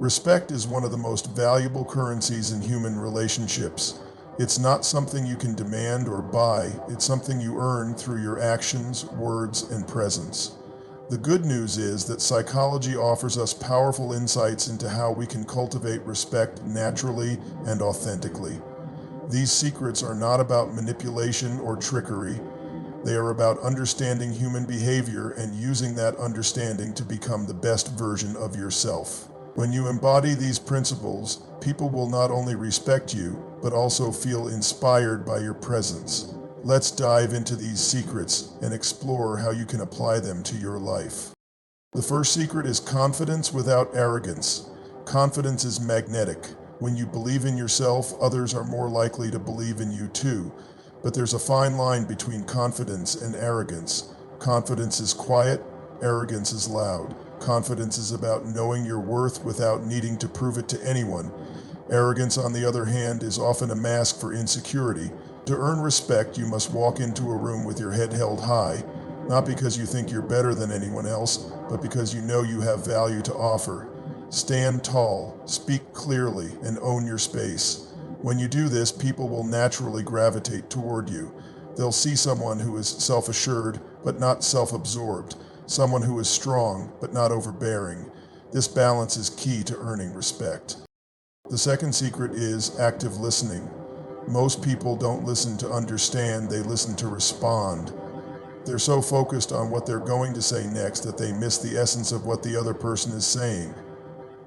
Respect is one of the most valuable currencies in human relationships. It's not something you can demand or buy, it's something you earn through your actions, words, and presence. The good news is that psychology offers us powerful insights into how we can cultivate respect naturally and authentically. These secrets are not about manipulation or trickery. They are about understanding human behavior and using that understanding to become the best version of yourself. When you embody these principles, people will not only respect you, but also feel inspired by your presence. Let's dive into these secrets and explore how you can apply them to your life. The first secret is confidence without arrogance. Confidence is magnetic. When you believe in yourself, others are more likely to believe in you too. But there's a fine line between confidence and arrogance. Confidence is quiet, arrogance is loud. Confidence is about knowing your worth without needing to prove it to anyone. Arrogance, on the other hand, is often a mask for insecurity. To earn respect, you must walk into a room with your head held high, not because you think you're better than anyone else, but because you know you have value to offer. Stand tall, speak clearly, and own your space. When you do this, people will naturally gravitate toward you. They'll see someone who is self-assured, but not self-absorbed. Someone who is strong, but not overbearing. This balance is key to earning respect. The second secret is active listening. Most people don't listen to understand, they listen to respond. They're so focused on what they're going to say next that they miss the essence of what the other person is saying.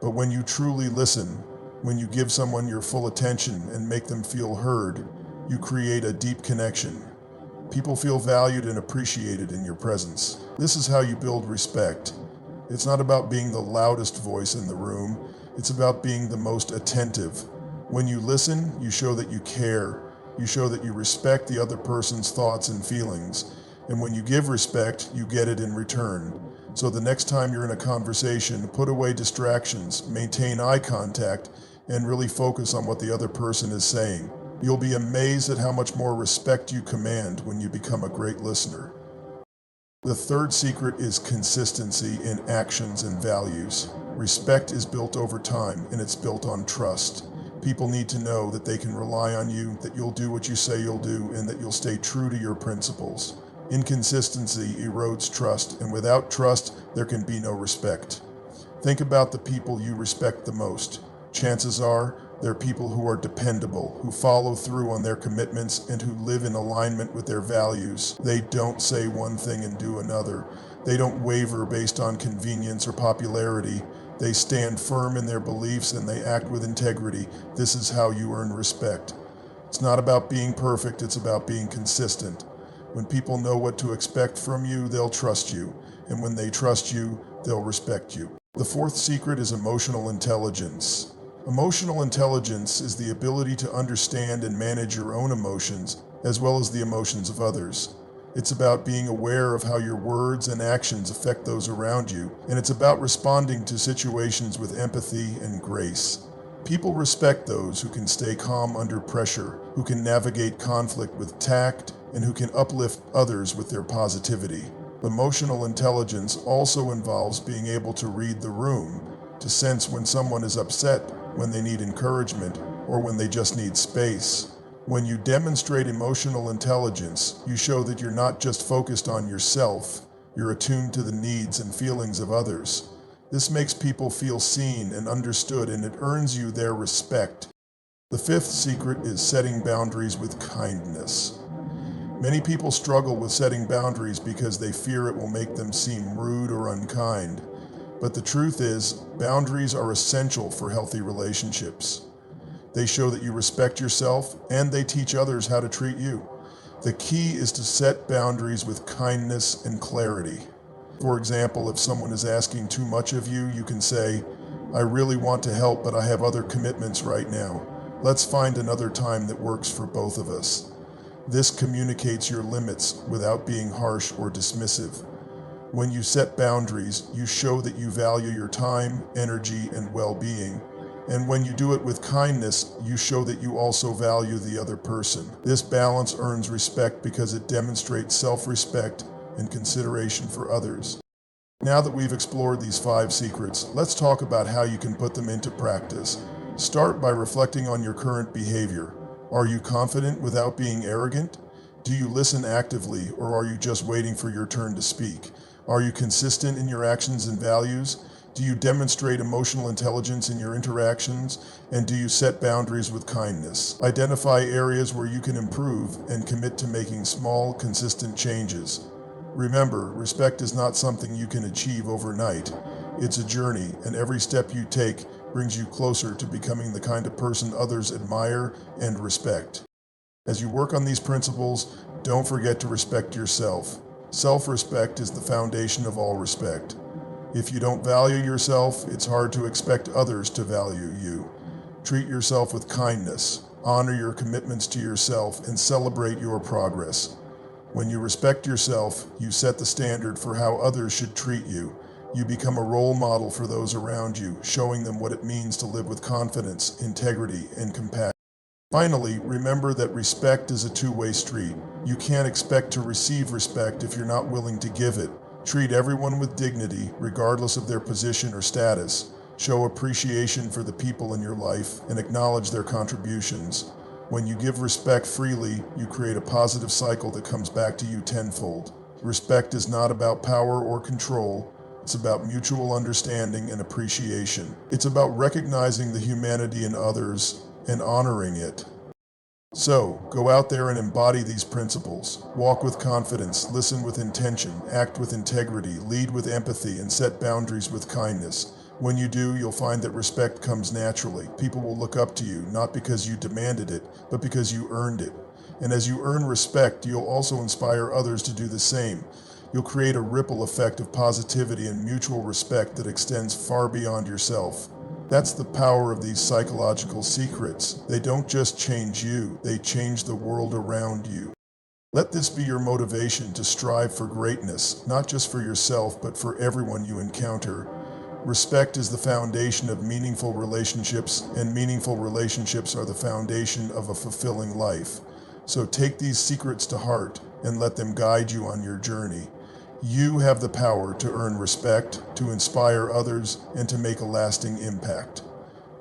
But when you truly listen, when you give someone your full attention and make them feel heard, you create a deep connection. People feel valued and appreciated in your presence. This is how you build respect. It's not about being the loudest voice in the room. It's about being the most attentive. When you listen, you show that you care. You show that you respect the other person's thoughts and feelings. And when you give respect, you get it in return. So the next time you're in a conversation, put away distractions, maintain eye contact, and really focus on what the other person is saying. You'll be amazed at how much more respect you command when you become a great listener. The third secret is consistency in actions and values. Respect is built over time, and it's built on trust. People need to know that they can rely on you, that you'll do what you say you'll do, and that you'll stay true to your principles. Inconsistency erodes trust, and without trust, there can be no respect. Think about the people you respect the most. Chances are, they're people who are dependable, who follow through on their commitments, and who live in alignment with their values. They don't say one thing and do another. They don't waver based on convenience or popularity. They stand firm in their beliefs and they act with integrity. This is how you earn respect. It's not about being perfect, it's about being consistent. When people know what to expect from you, they'll trust you. And when they trust you, they'll respect you. The fourth secret is emotional intelligence. Emotional intelligence is the ability to understand and manage your own emotions, as well as the emotions of others. It's about being aware of how your words and actions affect those around you, and it's about responding to situations with empathy and grace. People respect those who can stay calm under pressure, who can navigate conflict with tact, and who can uplift others with their positivity. Emotional intelligence also involves being able to read the room, to sense when someone is upset, when they need encouragement, or when they just need space. When you demonstrate emotional intelligence, you show that you're not just focused on yourself, you're attuned to the needs and feelings of others. This makes people feel seen and understood, and it earns you their respect. The fifth secret is setting boundaries with kindness. Many people struggle with setting boundaries because they fear it will make them seem rude or unkind. But the truth is, boundaries are essential for healthy relationships. They show that you respect yourself, and they teach others how to treat you. The key is to set boundaries with kindness and clarity. For example, if someone is asking too much of you, you can say, "I really want to help, but I have other commitments right now. Let's find another time that works for both of us." This communicates your limits without being harsh or dismissive. When you set boundaries, you show that you value your time, energy, and well-being. And when you do it with kindness, you show that you also value the other person. This balance earns respect because it demonstrates self-respect and consideration for others. Now that we've explored these 5 secrets, let's talk about how you can put them into practice. Start by reflecting on your current behavior. Are you confident without being arrogant? Do you listen actively, or are you just waiting for your turn to speak? Are you consistent in your actions and values? Do you demonstrate emotional intelligence in your interactions? And do you set boundaries with kindness? Identify areas where you can improve and commit to making small, consistent changes. Remember, respect is not something you can achieve overnight. It's a journey, and every step you take brings you closer to becoming the kind of person others admire and respect. As you work on these principles, don't forget to respect yourself. Self-respect is the foundation of all respect. If you don't value yourself, it's hard to expect others to value you. Treat yourself with kindness, honor your commitments to yourself, and celebrate your progress. When you respect yourself, you set the standard for how others should treat you. You become a role model for those around you, showing them what it means to live with confidence, integrity, and compassion. Finally, remember that respect is a two-way street. You can't expect to receive respect if you're not willing to give it. Treat everyone with dignity, regardless of their position or status. Show appreciation for the people in your life and acknowledge their contributions. When you give respect freely, you create a positive cycle that comes back to you tenfold. Respect is not about power or control. It's about mutual understanding and appreciation. It's about recognizing the humanity in others and honoring it. So, go out there and embody these principles. Walk with confidence, listen with intention, act with integrity, lead with empathy, and set boundaries with kindness. When you do, you'll find that respect comes naturally. People will look up to you, not because you demanded it, but because you earned it. And as you earn respect, you'll also inspire others to do the same. You'll create a ripple effect of positivity and mutual respect that extends far beyond yourself. That's the power of these psychological secrets. They don't just change you, they change the world around you. Let this be your motivation to strive for greatness, not just for yourself, but for everyone you encounter. Respect is the foundation of meaningful relationships, and meaningful relationships are the foundation of a fulfilling life. So take these secrets to heart and let them guide you on your journey. You have the power to earn respect, to inspire others, and to make a lasting impact.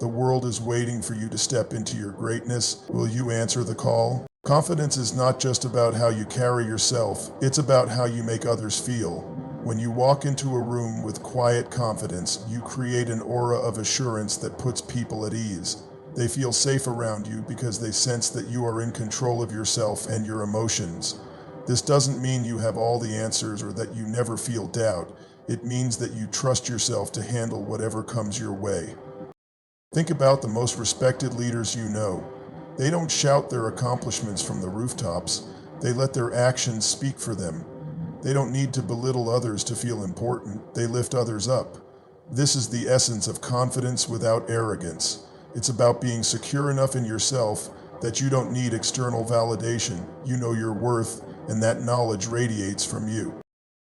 The world is waiting for you to step into your greatness. Will you answer the call? Confidence is not just about how you carry yourself, it's about how you make others feel. When you walk into a room with quiet confidence, you create an aura of assurance that puts people at ease. They feel safe around you because they sense that you are in control of yourself and your emotions. This doesn't mean you have all the answers or that you never feel doubt. It means that you trust yourself to handle whatever comes your way. Think about the most respected leaders you know. They don't shout their accomplishments from the rooftops. They let their actions speak for them. They don't need to belittle others to feel important. They lift others up. This is the essence of confidence without arrogance. It's about being secure enough in yourself that you don't need external validation. You know your worth, and that knowledge radiates from you.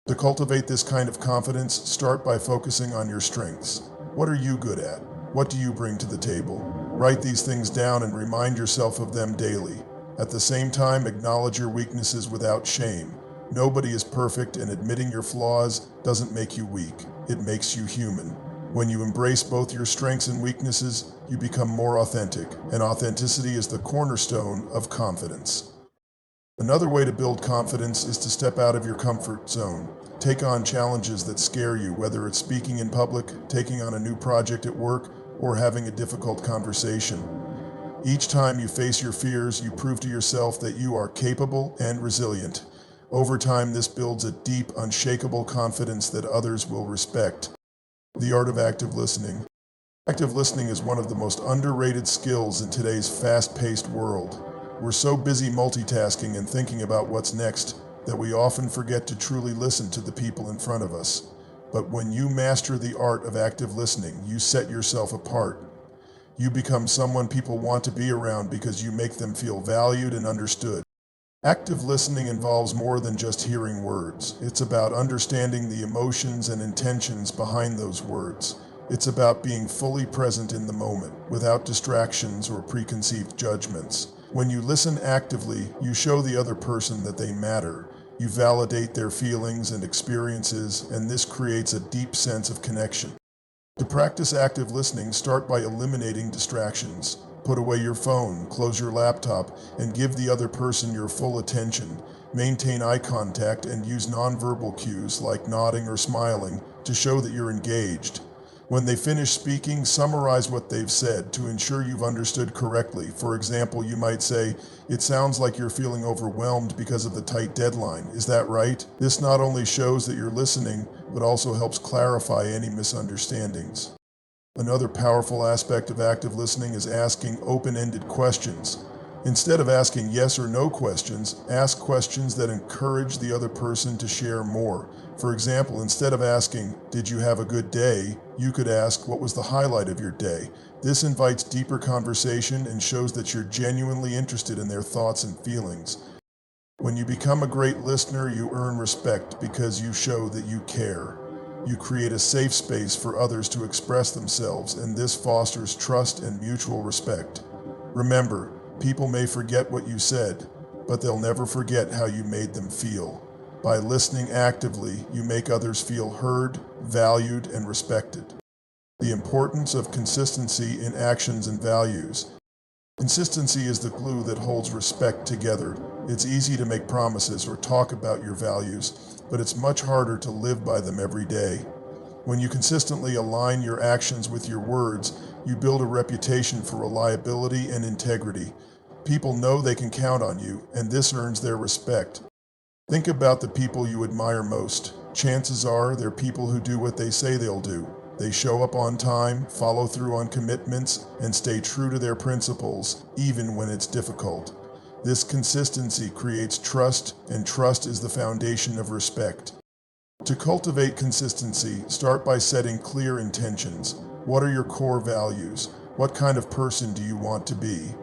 To cultivate this kind of confidence, start by focusing on your strengths. What are you good at? What do you bring to the table? Write these things down and remind yourself of them daily. At the same time, acknowledge your weaknesses without shame. Nobody is perfect, and admitting your flaws doesn't make you weak. It makes you human. When you embrace both your strengths and weaknesses, you become more authentic, and authenticity is the cornerstone of confidence. Another way to build confidence is to step out of your comfort zone. Take on challenges that scare you, whether it's speaking in public, taking on a new project at work, or having a difficult conversation. Each time you face your fears, you prove to yourself that you are capable and resilient. Over time, this builds a deep, unshakable confidence that others will respect. The art of active listening. Active listening is one of the most underrated skills in today's fast-paced world. We're so busy multitasking and thinking about what's next that we often forget to truly listen to the people in front of us. But when you master the art of active listening, you set yourself apart. You become someone people want to be around because you make them feel valued and understood. Active listening involves more than just hearing words. It's about understanding the emotions and intentions behind those words. It's about being fully present in the moment, without distractions or preconceived judgments. When you listen actively, you show the other person that they matter. You validate their feelings and experiences, and this creates a deep sense of connection. To practice active listening, start by eliminating distractions. Put away your phone, close your laptop, and give the other person your full attention. Maintain eye contact and use nonverbal cues like nodding or smiling to show that you're engaged. When they finish speaking, summarize what they've said to ensure you've understood correctly. For example, you might say, "It sounds like you're feeling overwhelmed because of the tight deadline. Is that right?" This not only shows that you're listening, but also helps clarify any misunderstandings. Another powerful aspect of active listening is asking open-ended questions. Instead of asking yes or no questions, ask questions that encourage the other person to share more. For example, instead of asking, "Did you have a good day?" you could ask, "What was the highlight of your day?" This invites deeper conversation and shows that you're genuinely interested in their thoughts and feelings. When you become a great listener, you earn respect because you show that you care. You create a safe space for others to express themselves, and this fosters trust and mutual respect. Remember, people may forget what you said, but they'll never forget how you made them feel. By listening actively, you make others feel heard, valued, and respected. The importance of consistency in actions and values. Consistency is the glue that holds respect together. It's easy to make promises or talk about your values, but it's much harder to live by them every day. When you consistently align your actions with your words, you build a reputation for reliability and integrity. People know they can count on you, and this earns their respect. Think about the people you admire most. Chances are they're people who do what they say they'll do. They show up on time, follow through on commitments, and stay true to their principles, even when it's difficult. This consistency creates trust, and trust is the foundation of respect. To cultivate consistency, start by setting clear intentions. What are your core values? What kind of person do you want to be?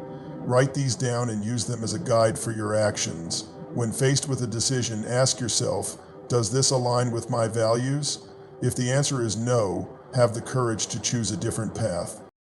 Write these down and use them as a guide for your actions. When faced with a decision, ask yourself, does this align with my values? If the answer is no, have the courage to choose a different path.